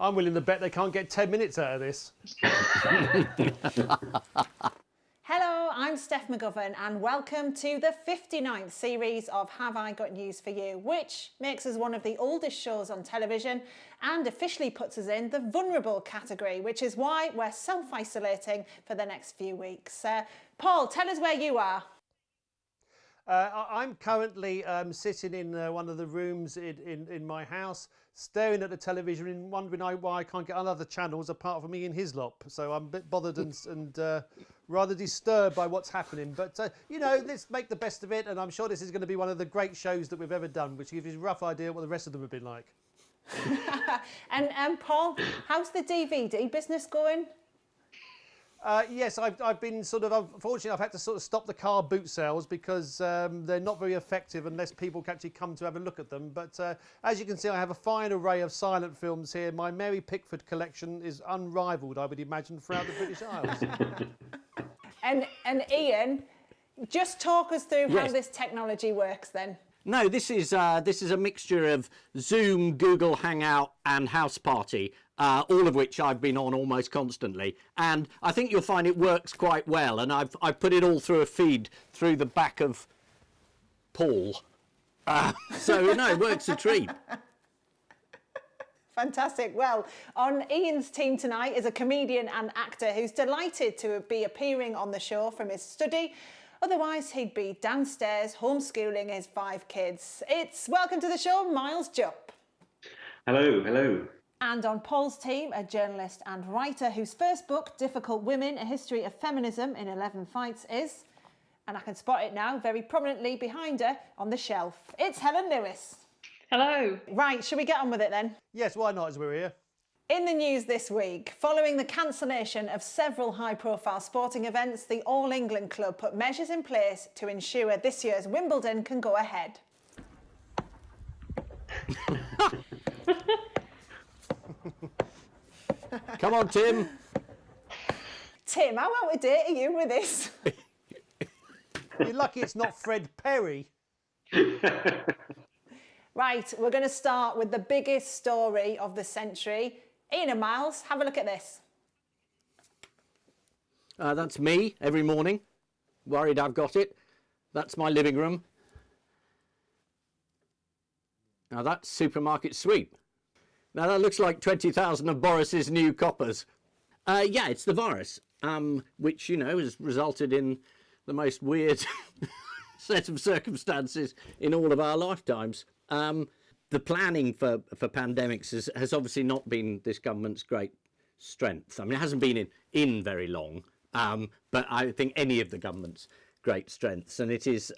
I'm willing to bet they can't get 10 minutes out of this. Hello, I'm Steph McGovern and welcome to the 59th series of Have I Got News For You, which makes us one of the oldest shows on television and officially puts us in the vulnerable category, which is why we're self-isolating for the next few weeks. Paul, tell us where you are. I'm currently sitting in one of the rooms in my house, staring at the television and wondering why I can't get on other channels apart from me in Hislop. So I'm a bit bothered and rather disturbed by what's happening. But, you know, let's make the best of it. And I'm sure this is going to be one of the great shows that we've ever done, which gives you a rough idea what the rest of them have been like. and Paul, how's the DVD business going? Yes, I've been sort of, unfortunately, I've had to sort of stop the car boot sales because they're not very effective unless people can actually come to have a look at them. But as you can see, I have a fine array of silent films here. My Mary Pickford collection is unrivaled, I would imagine, throughout the British Isles. And Ian, just talk us through how this technology works then. No, this is a mixture of Zoom, Google Hangout and House Party, all of which I've been on almost constantly. And I think you'll find it works quite well. And I've put it all through a feed through the back of Paul. So, no, it works a treat. Fantastic. Well, on Ian's team tonight is a comedian and actor who's delighted to be appearing on the show from his study. Otherwise, he'd be downstairs homeschooling his 5 kids. It's welcome to the show, Miles Jupp. Hello, hello. And on Paul's team, a journalist and writer whose first book, Difficult Women, A History of Feminism in 11 Fights is, and I can spot it now very prominently behind her on the shelf. It's Helen Lewis. Hello. Right, shall we get on with it then? Yes, why not, as we're here? In the news this week, following the cancellation of several high-profile sporting events, the All England club put measures in place to ensure this year's Wimbledon can go ahead. Come on, Tim. Tim, how out of date are you with this? You're lucky it's not Fred Perry. Right, we're going to start with the biggest story of the century. Ian and Miles, have a look at this. That's me every morning, worried I've got it. That's my living room. Now that's supermarket sweep. Now that looks like 20,000 of Boris's new coppers. Yeah, it's the virus, which, you know, has resulted in the most weird set of circumstances in all of our lifetimes. The planning for pandemics has obviously not been this government's great strength. I mean, it hasn't been in very long, but I think any of the government's great strengths. And it is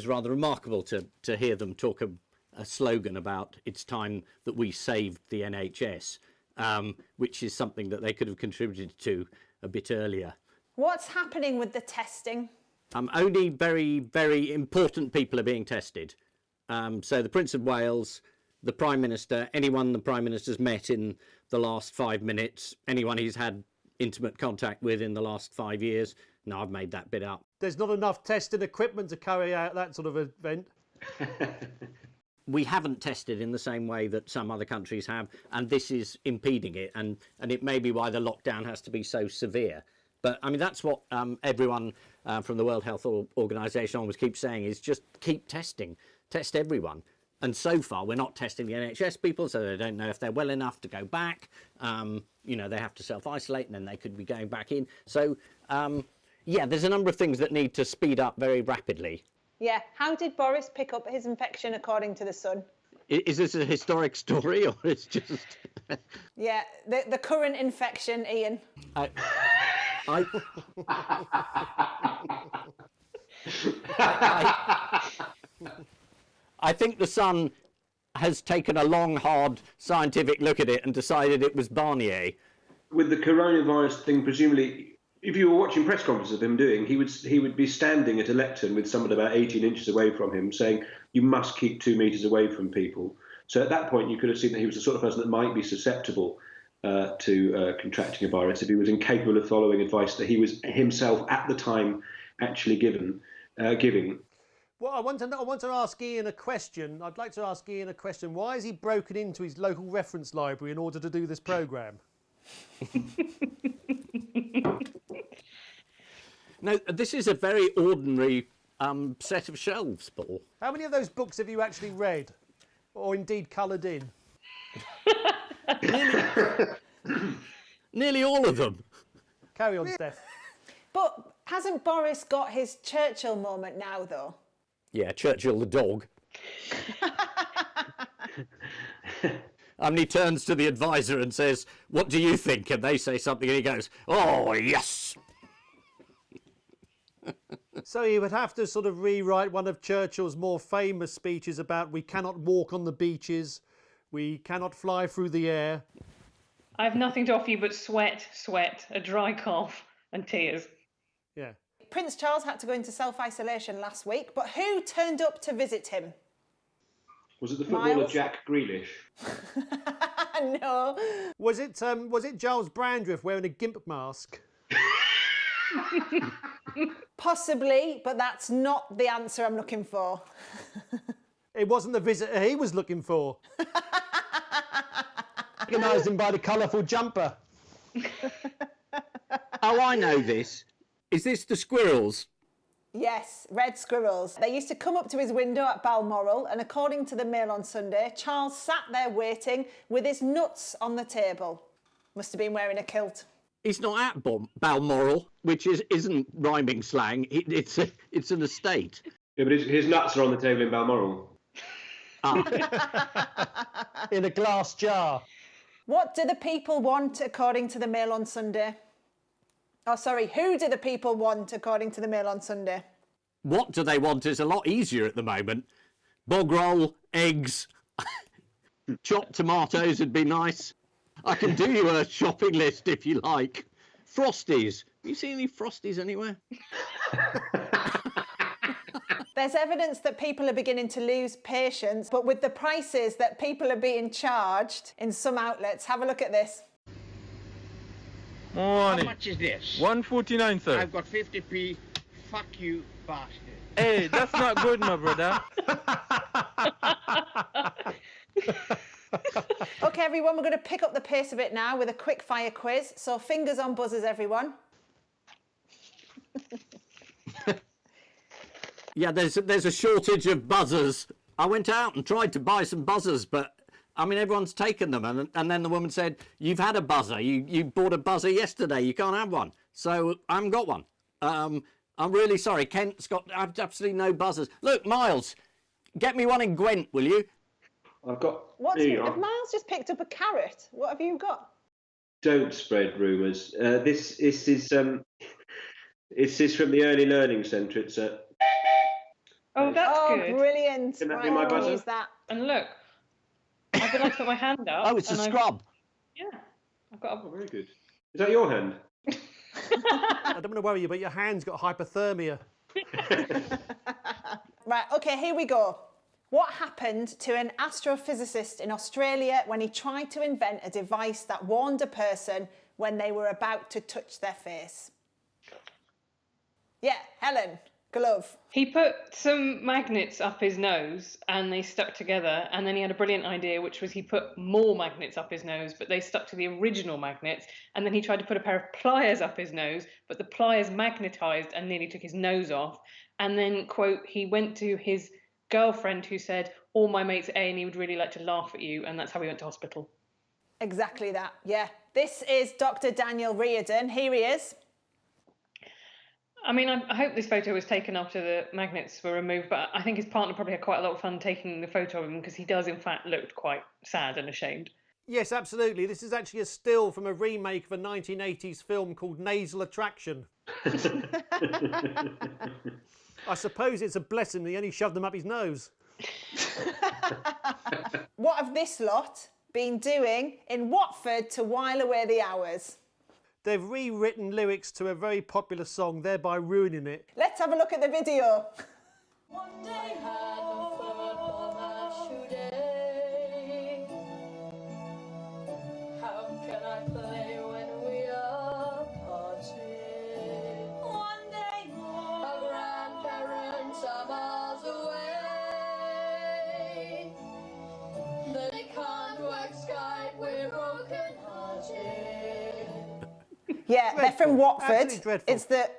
rather remarkable to hear them talk a slogan about it's time that we saved the NHS, which is something that they could have contributed to a bit earlier. What's happening with the testing? Only very, very important people are being tested. So the Prince of Wales, the Prime Minister, anyone the Prime Minister's met in the last 5 minutes, anyone he's had intimate contact with in the last 5 years. No, I've made that bit up. There's not enough testing equipment to carry out that sort of event. We haven't tested in the same way that some other countries have, and this is impeding it, and it may be why the lockdown has to be so severe. But, I mean, that's what everyone from the World Health Organization always keeps saying, is just keep testing. Test everyone. And so far, we're not testing the NHS people, so they don't know if they're well enough to go back. You know, they have to self-isolate, and then they could be going back in. So, yeah, there's a number of things that need to speed up very rapidly. Yeah, how did Boris pick up his infection according to The Sun? Is this a historic story, or it's just... Yeah, the current infection, Ian. I think The Sun has taken a long, hard scientific look at it and decided it was Barnier. With the coronavirus thing, presumably, if you were watching press conferences of him doing, he would be standing at a lectern with someone about 18 inches away from him saying, you must keep 2 meters away from people. So at that point, you could have seen that he was the sort of person that might be susceptible to contracting a virus if he was incapable of following advice that he was himself at the time actually giving. Well, I want to ask Ian a question. I'd like to ask Ian a question. Why has he broken into his local reference library in order to do this programme? No, this is a very ordinary set of shelves, Paul. How many of those books have you actually read? Or indeed coloured in? Nearly all of them. Carry on, Steph. But hasn't Boris got his Churchill moment now, though? Yeah, Churchill the dog. And he turns to the advisor and says, "What do you think?" And they say something and he goes, "Oh, yes." So he would have to sort of rewrite one of Churchill's more famous speeches about we cannot walk on the beaches, we cannot fly through the air. I have nothing to offer you but sweat, a dry cough, and tears. Yeah. Prince Charles had to go into self-isolation last week, but who turned up to visit him? Was it the footballer Miles? Jack Grealish? No. Was it Giles Brandreth wearing a gimp mask? Possibly, but that's not the answer I'm looking for. It wasn't the visitor he was looking for. Recognised him by the colourful jumper. Oh, I know this. Is this the squirrels? Yes, red squirrels. They used to come up to his window at Balmoral, and according to the Mail on Sunday, Charles sat there waiting with his nuts on the table. Must have been wearing a kilt. He's not at Balmoral, which isn't rhyming slang. It's an estate. Yeah, but his nuts are on the table in Balmoral. In a glass jar. What do the people want according to the Mail on Sunday? Oh, sorry, who do the people want according to the Mail on Sunday? What do they want is a lot easier at the moment. Bog roll, eggs, chopped tomatoes would be nice. I can do you a shopping list if you like. Frosties. Have you seen any Frosties anywhere? There's evidence that people are beginning to lose patience, but with the prices that people are being charged in some outlets, have a look at this. Morning. How much is this? 149, sir. I've got 50p. Fuck you, bastard. Hey, that's not good, my brother. OK, everyone, we're going to pick up the pace of it now with a quick fire quiz. So fingers on buzzers, everyone. Yeah, there's a shortage of buzzers. I went out and tried to buy some buzzers, but I mean, everyone's taken them. And then the woman said, "You've had a buzzer. You bought a buzzer yesterday. You can't have one." So I haven't got one. I'm really sorry. Kent's got absolutely no buzzers. Look, Miles, get me one in Gwent, will you? I've got. Have Miles just picked up a carrot? What have you got? Don't spread rumours. This is from the Early Learning Centre. It's Oh, that's good. Brilliant. Can that be Right, my I'll buzzer? use that. And look, I've been like to put my hand up. Oh, it's a and scrub. Yeah, I've got very good. Is that your hand? I don't want to worry you, but your hand's got hypothermia. Right, OK, here we go. What happened to an astrophysicist in Australia when he tried to invent a device that warned a person when they were about to touch their face? Yeah, Helen, glove. He put some magnets up his nose and they stuck together, and then he had a brilliant idea, which was he put more magnets up his nose, but they stuck to the original magnets, and then he tried to put a pair of pliers up his nose, but the pliers magnetised and nearly took his nose off. And then, quote, he went to his girlfriend who said, "All my mates are A&E would really like to laugh at you," and that's how he went to hospital. Exactly that, yeah. This is Dr. Daniel Reardon. Here he is. I mean, I hope this photo was taken after the magnets were removed, but I think his partner probably had quite a lot of fun taking the photo of him because he does, in fact, look quite sad and ashamed. Yes, absolutely. This is actually a still from a remake of a 1980s film called Nasal Attraction. I suppose it's a blessing he only shoved them up his nose. What have this lot been doing in Watford to while away the hours? They've rewritten lyrics to a very popular song, thereby ruining it. Let's have a look at the video. One day had no football match today. How can I play when we are parting? One day more. Our grandparents are miles away. Yeah, they're Dreadful. from Watford. Absolutely dreadful. It's the...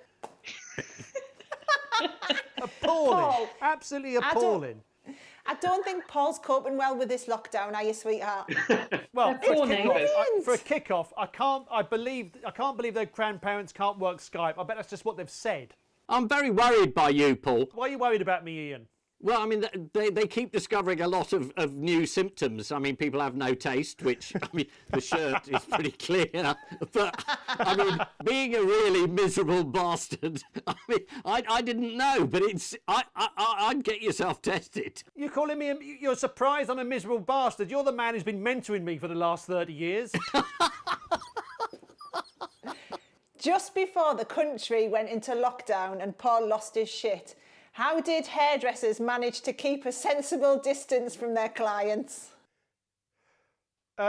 Appalling. Paul, Absolutely appalling. I don't think Paul's coping well with this lockdown, are you, sweetheart? Well, They're poor neighbours. for a kick-off, I can't believe their grandparents can't work Skype. I bet that's just what they've said. I'm very worried by you, Paul. Why are you worried about me, Ian? Well, I mean, they keep discovering a lot of new symptoms. I mean, people have no taste, which, I mean, the shirt is pretty clear. But, I mean, being a really miserable bastard, I mean, I didn't know, but I'd get yourself tested. You're calling me, you're surprised I'm a miserable bastard. You're the man who's been mentoring me for the last 30 years. Just before the country went into lockdown and Paul lost his shit, how did hairdressers manage to keep a sensible distance from their clients?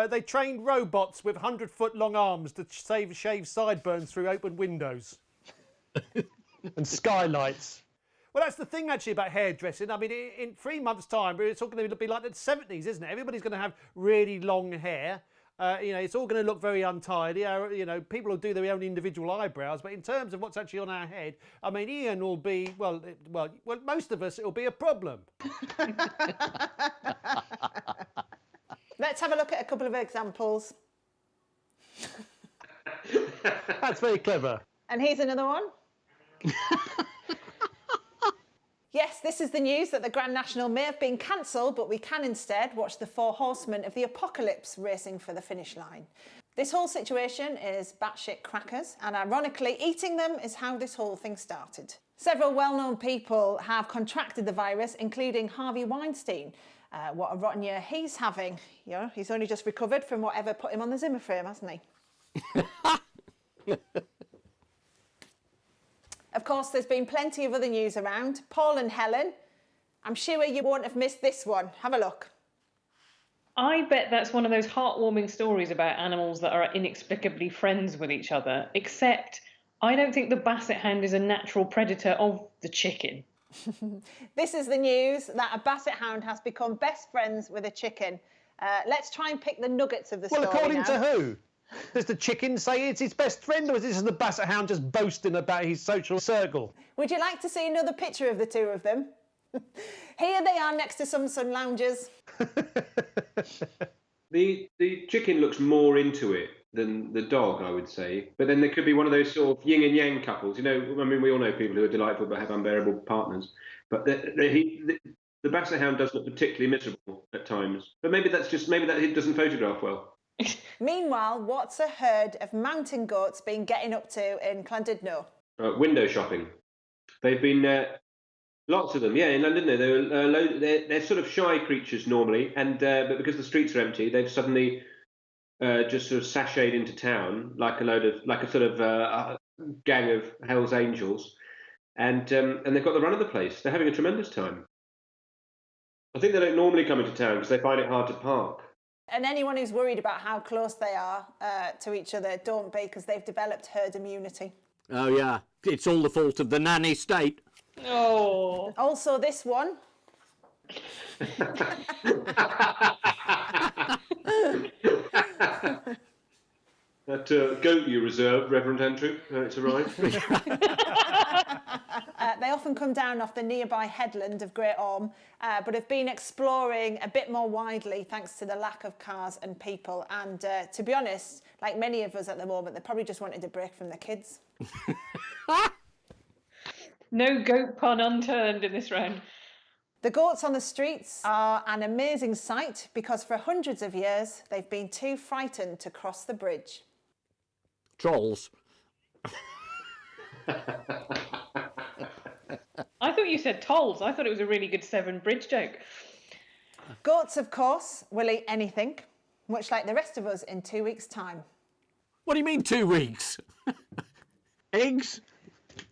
They trained robots with 100-foot long arms to shave sideburns through open windows. And skylights. Well, that's the thing, actually, about hairdressing. I mean, in 3 months' time, it's all going to be like the 70s, isn't it? Everybody's going to have really long hair. You know, it's all going to look very untidy. You know, people will do their own individual eyebrows, but in terms of what's actually on our head, I mean, Ian will be, well, most of us, it'll be a problem. Let's have a look at a couple of examples. That's very clever. And here's another one. Yes, this is the news that the Grand National may have been cancelled, but we can instead watch the 4 horsemen of the apocalypse racing for the finish line. This whole situation is batshit crackers, and ironically, eating them is how this whole thing started. Several well-known people have contracted the virus, including Harvey Weinstein. What a rotten year he's having. You know, he's only just recovered from whatever put him on the Zimmer frame, hasn't he? Of course, there's been plenty of other news around. Paul and Helen, I'm sure you won't have missed this one. Have a look. I bet that's one of those heartwarming stories about animals that are inexplicably friends with each other, except I don't think the basset hound is a natural predator of the chicken. This is the news that a basset hound has become best friends with a chicken. Let's try and pick the nuggets of the story. Well, according now. to who? Does the chicken say it's his best friend, or is this the basset hound just boasting about his social circle? Would you like to see another picture of the two of them? Here they are next to some sun loungers. The chicken looks more into it than the dog, I would say. But then there could be one of those sort of yin and yang couples. You know, I mean, we all know people who are delightful but have unbearable partners. But the basset hound does look particularly miserable at times. But maybe that he doesn't photograph well. Meanwhile, what's a herd of mountain goats been getting up to in Llandudno? Window shopping. They've been lots of them, yeah, in London. They're sort of shy creatures normally, and but because the streets are empty, they've suddenly just sort of sashayed into town like a sort of gang of Hell's Angels, and they've got the run of the place. They're having a tremendous time. I think they don't normally come into town because they find it hard to park. And anyone who's worried about how close they are to each other, don't be, because they've developed herd immunity. Oh, yeah. It's all the fault of the nanny state. Oh. Also, this one. That goat you reserved, Reverend Andrew, it's arrived. They often come down off the nearby headland of Great Orme, but have been exploring a bit more widely thanks to the lack of cars and people. And to be honest, like many of us at the moment, they probably just wanted a break from the kids. No goat pun unturned in this round. The goats on the streets are an amazing sight because for hundreds of years, they've been too frightened to cross the bridge. Trolls. I thought you said tolls. I thought it was a really good Severn Bridge joke. Goats, of course, will eat anything, much like the rest of us in 2 weeks' time. What do you mean 2 weeks? Eggs?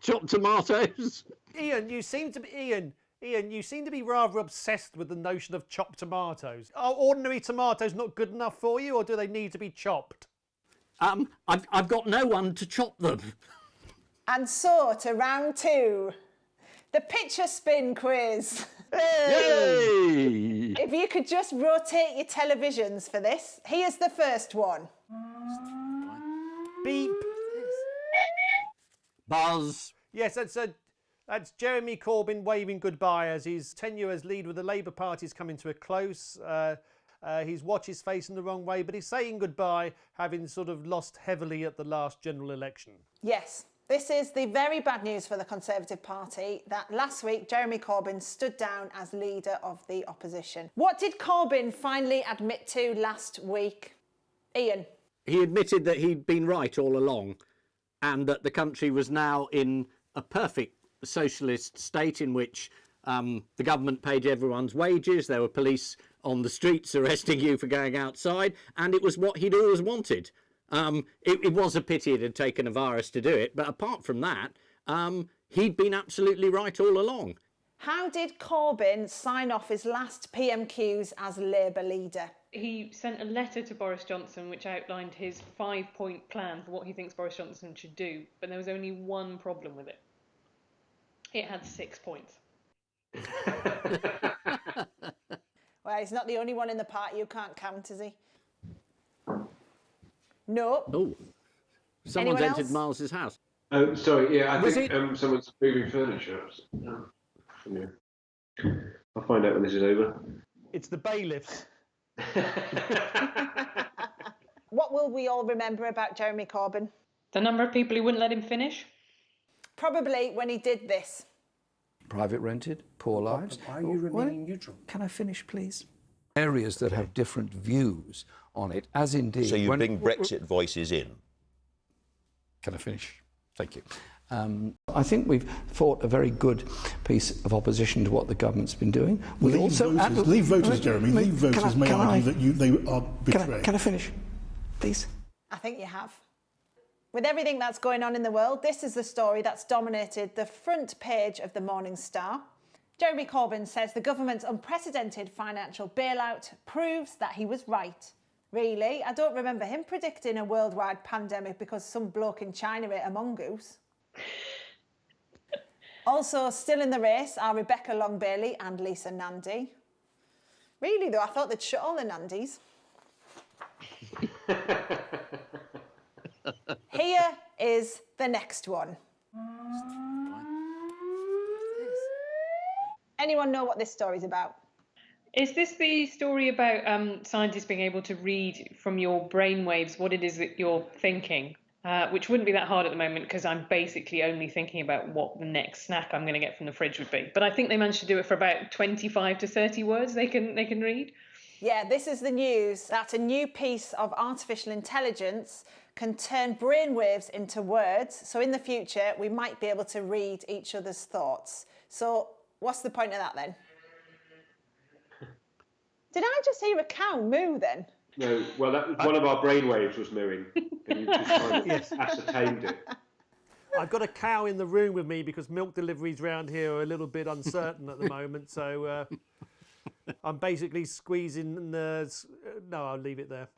Chopped tomatoes? Ian, you seem to be rather obsessed with the notion of chopped tomatoes. Are ordinary tomatoes not good enough for you, or do they need to be chopped? I've got no one to chop them. And so to round 2, the picture spin quiz. Yay! If you could just rotate your televisions for this, here's the first one. Beep. Buzz. Yes, that's Jeremy Corbyn waving goodbye as his tenure as leader of the Labour Party is coming to a close. His watch is facing the wrong way, but he's saying goodbye, having sort of lost heavily at the last general election. Yes, this is the very bad news for the Conservative Party that last week Jeremy Corbyn stood down as leader of the opposition. What did Corbyn finally admit to last week? Ian? He admitted that he'd been right all along and that the country was now in a perfect socialist state in which the government paid everyone's wages, there were police on the streets arresting you for going outside, and it was what he'd always wanted. It was a pity it had taken a virus to do it, but apart from that, he'd been absolutely right all along. How did Corbyn sign off his last PMQs as Labour leader? He sent a letter to Boris Johnson which outlined his 5-point plan for what he thinks Boris Johnson should do, but there was only one problem with it. It had 6 points. Well, he's not the only one in the party who can't count, is he? No. Oh, someone's Anyone entered else? Miles's house. Oh, sorry. Yeah, I Was think someone's moving furniture. Yeah. I'll find out when this is over. It's the bailiffs. What will we all remember about Jeremy Corbyn? The number of people who wouldn't let him finish? Probably when he did this. Private rented, poor lives. Why are you remaining neutral? Can I finish, please? Areas that have different views on it, as indeed... So you bring Brexit voices in? Can I finish? Thank you. I think we've fought a very good piece of opposition to what the government's been doing. Leave voters, Jeremy. Leave voters may argue that they are betrayed. Can I finish, please? I think you have. With everything that's going on in the world, this is the story that's dominated the front page of the Morning Star. Jeremy Corbyn says the government's unprecedented financial bailout proves that he was right. Really, I don't remember him predicting a worldwide pandemic because some bloke in China ate a mongoose. Also, still in the race are Rebecca Long-Bailey and Lisa Nandy. Really, though, I thought they'd shut all the Nandys. Here is the next one. Anyone know what this story's about? Is this the story about scientists being able to read from your brainwaves what it is that you're thinking? Which wouldn't be that hard at the moment because I'm basically only thinking about what the next snack I'm going to get from the fridge would be. But I think they managed to do it for about 25 to 30 words they can read. Yeah, this is the news that a new piece of artificial intelligence can turn brainwaves into words. So in the future, we might be able to read each other's thoughts. So what's the point of that then? Did I just hear a cow moo then? No, well, one of our brainwaves was mooing, and you just kind of ascertained it. I've got a cow in the room with me because milk deliveries around here are a little bit uncertain at the moment, so I'm basically squeezing the... No, I'll leave it there.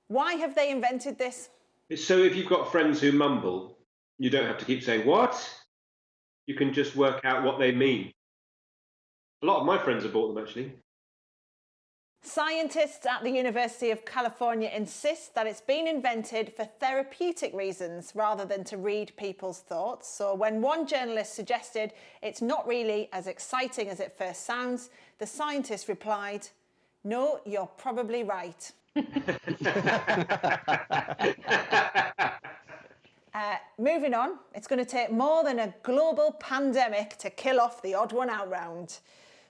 Why have they invented this? So if you've got friends who mumble, you don't have to keep saying, what? You can just work out what they mean. A lot of my friends have bought them, actually. Scientists at the University of California insist that it's been invented for therapeutic reasons rather than to read people's thoughts. So when one journalist suggested it's not really as exciting as it first sounds, the scientist replied, "No, you're probably right." Moving on, it's going to take more than a global pandemic to kill off the odd one out round.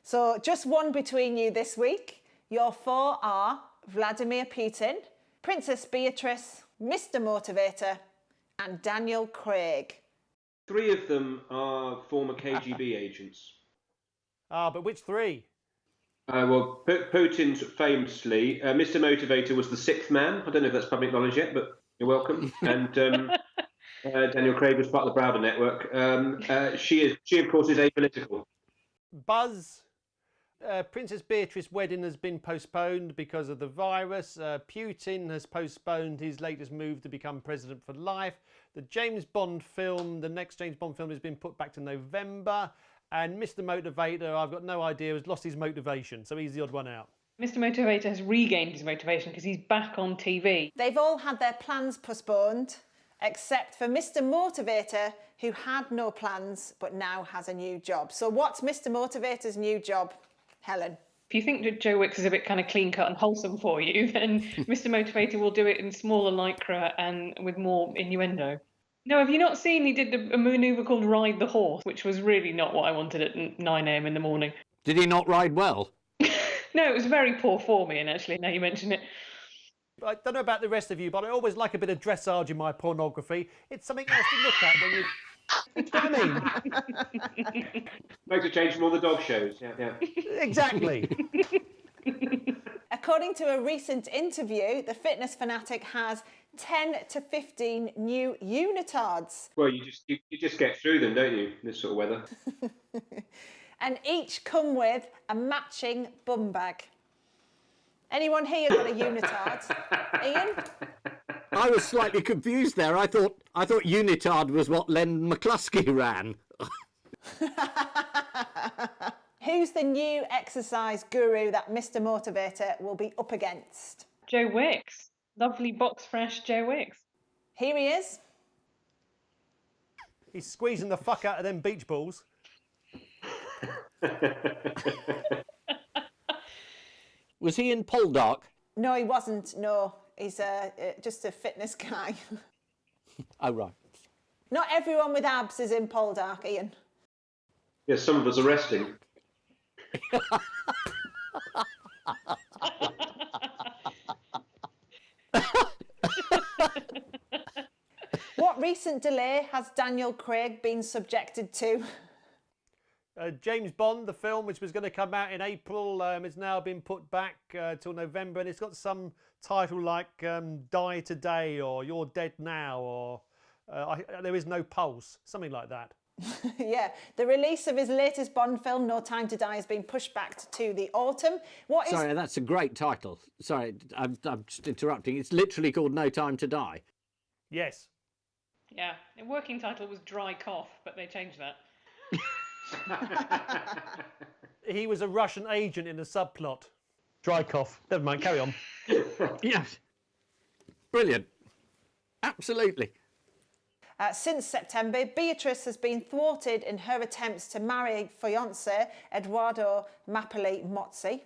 So just one between you this week. Your four are Vladimir Putin, Princess Beatrice, Mr. Motivator, and Daniel Craig. 3 of them are former KGB agents. Ah, but which 3? Well, Putin's famously, Mr. Motivator was the 6th man. I don't know if that's public knowledge yet, but you're welcome. And Daniel Craig was part of the Browder network. She, of course, is apolitical. Buzz. Princess Beatrice's wedding has been postponed because of the virus. Putin has postponed his latest move to become president for life. The James Bond film, the next James Bond film, has been put back to November. And Mr. Motivator, I've got no idea, has lost his motivation, so he's the odd one out. Mr. Motivator has regained his motivation because he's back on TV. They've all had their plans postponed, except for Mr. Motivator, who had no plans but now has a new job. So what's Mr. Motivator's new job, Helen? If you think that Joe Wicks is a bit kind of clean cut and wholesome for you, then Mr. Motivator will do it in smaller lycra and with more innuendo. No, have you not seen he did a manoeuvre called Ride the Horse, which was really not what I wanted at 9 a.m. in the morning. Did he not ride well? No, it was very poor forming, actually, now you mention it. I don't know about the rest of you, but I always like a bit of dressage in my pornography. It's something else to look at when you... I mean, Makes a change from all the dog shows. Yeah. exactly. According to a recent interview, the fitness fanatic has 10 to 15 new unitards. Well, you just get through them, don't you? This sort of weather. And each come with a matching bum bag. Anyone here got a unitard? Ian? I was slightly confused there. I thought unitard was what Len McCluskey ran. Who's the new exercise guru that Mr. Motivator will be up against? Joe Wicks. Lovely box fresh Joe Wicks. Here he is. He's squeezing the fuck out of them beach balls. Was he in Poldark? No, he wasn't. No, he's just a fitness guy. Oh, right. Not everyone with abs is in Poldark, Ian. Yes, some of us are resting. What recent delay has Daniel Craig been subjected to? James Bond, the film, which was going to come out in April, has now been put back till November, and it's got some title like Die Today or You're Dead Now or There Is No Pulse, something like that. Yeah, the release of his latest Bond film, No Time to Die, has been pushed back to the autumn. Sorry, that's a great title. Sorry, I'm just interrupting. It's literally called No Time to Die. Yes. Yeah, the working title was Dry Cough, but they changed that. He was a Russian agent in the subplot. Dry cough. Never mind, carry on. Yes. Brilliant. Absolutely. Since September, Beatrice has been thwarted in her attempts to marry fiancé Edoardo Mapelli-Mozzi,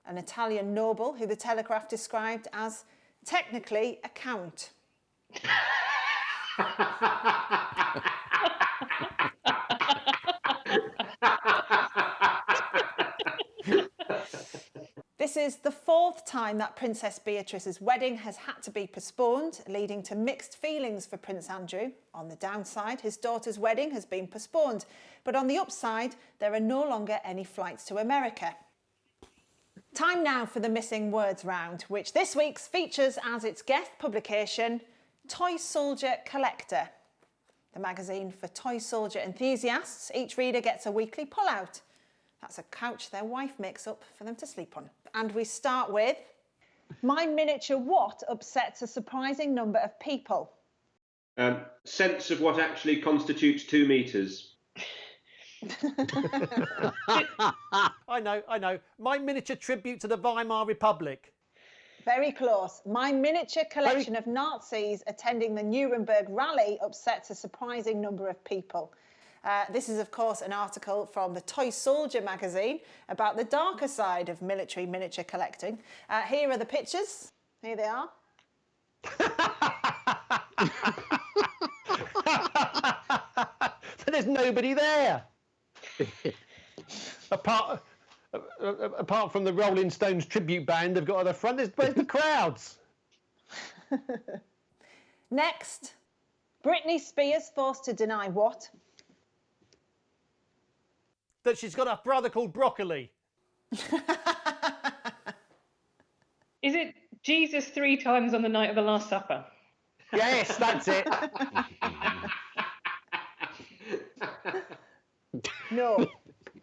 an Italian noble who the Telegraph described as technically a count. This is the fourth time that Princess Beatrice's wedding has had to be postponed, leading to mixed feelings for Prince Andrew. On the downside, his daughter's wedding has been postponed, but on the upside, there are no longer any flights to America. Time now for the Missing Words round, which this week features as its guest publication, Toy Soldier Collector, the magazine for toy soldier enthusiasts. Each reader gets a weekly pull-out. That's a couch their wife makes up for them to sleep on. And we start with, my miniature what upsets a surprising number of people? Sense of what actually constitutes 2 metres. I know. My miniature tribute to the Weimar Republic. Very close. My miniature collection of Nazis attending the Nuremberg rally upsets a surprising number of people. This is, of course, an article from the Toy Soldier magazine about the darker side of military miniature collecting. Here are the pictures. Here they are. There's nobody there. Apart from the Rolling Stones tribute band they've got at the front, where's the crowds? Next, Britney Spears forced to deny what? That she's got a brother called Broccoli. Is it Jesus 3 times on the night of the Last Supper? Yes, that's it. No.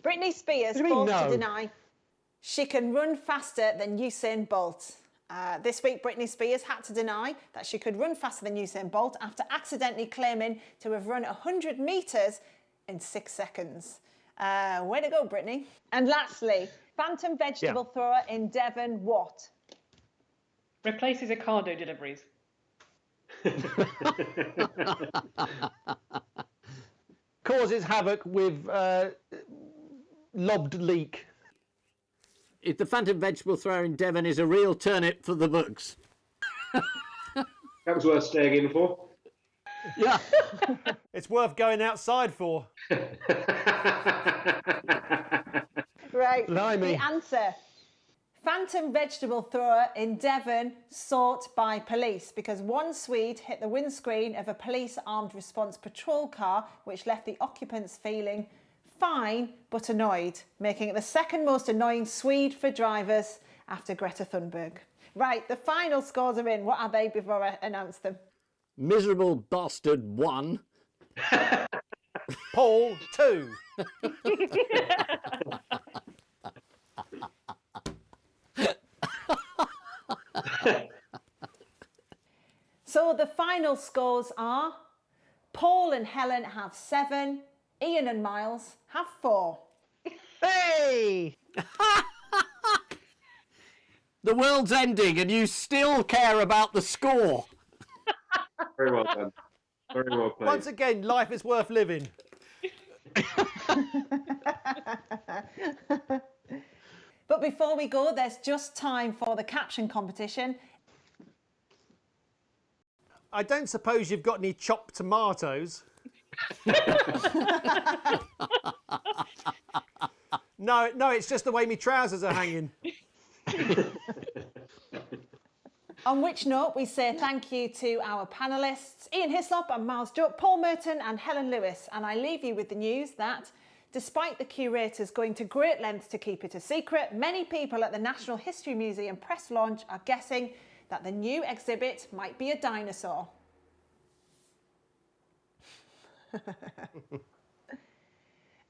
Britney Spears forced to deny she can run faster than Usain Bolt. This week, Britney Spears had to deny that she could run faster than Usain Bolt after accidentally claiming to have run 100 metres in 6 seconds. Way to go, Britney. And lastly, Phantom vegetable thrower in Devon, what? Replaces Ocado deliveries. Causes havoc with lobbed leek. If the phantom vegetable thrower in Devon is a real turnip for the books. That was worth staying in for. Yeah. It's worth going outside for. Right, Blimey. the answer. Phantom vegetable thrower in Devon sought by police because one Swede hit the windscreen of a police armed response patrol car, which left the occupants feeling fine but annoyed, making it the second most annoying Swede for drivers after Greta Thunberg. Right, the final scores are in. What are they before I announce them? Miserable bastard 1. Paul 2. So the final scores are Paul and Helen have 7, Ian and Miles have 4. Hey! The world's ending and you still care about the score. Very well done. Very well played. Once again, life is worth living. But before we go, there's just time for the caption competition. I don't suppose you've got any chopped tomatoes. No, it's just the way my trousers are hanging. On which note, we say thank you to our panellists, Ian Hislop and Miles Jupp, Paul Merton and Helen Lewis. And I leave you with the news that, despite the curators going to great lengths to keep it a secret, many people at the National History Museum press launch are guessing that the new exhibit might be a dinosaur.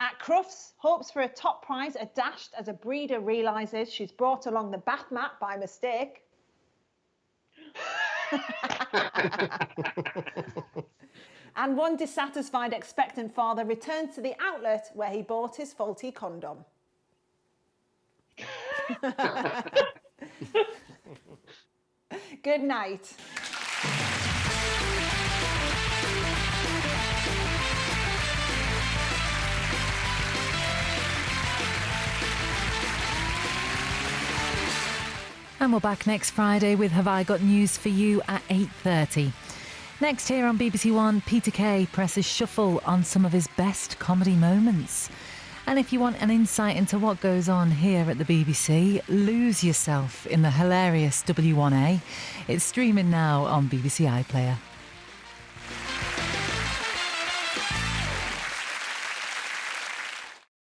At Crufts, hopes for a top prize are dashed as a breeder realises she's brought along the bath mat by mistake. And one dissatisfied expectant father returns to the outlet where he bought his faulty condom. Good night. And we're back next Friday with Have I Got News for You at 8:30. Next here on BBC One, Peter Kay presses shuffle on some of his best comedy moments. And if you want an insight into what goes on here at the BBC, lose yourself in the hilarious W1A. It's streaming now on BBC iPlayer.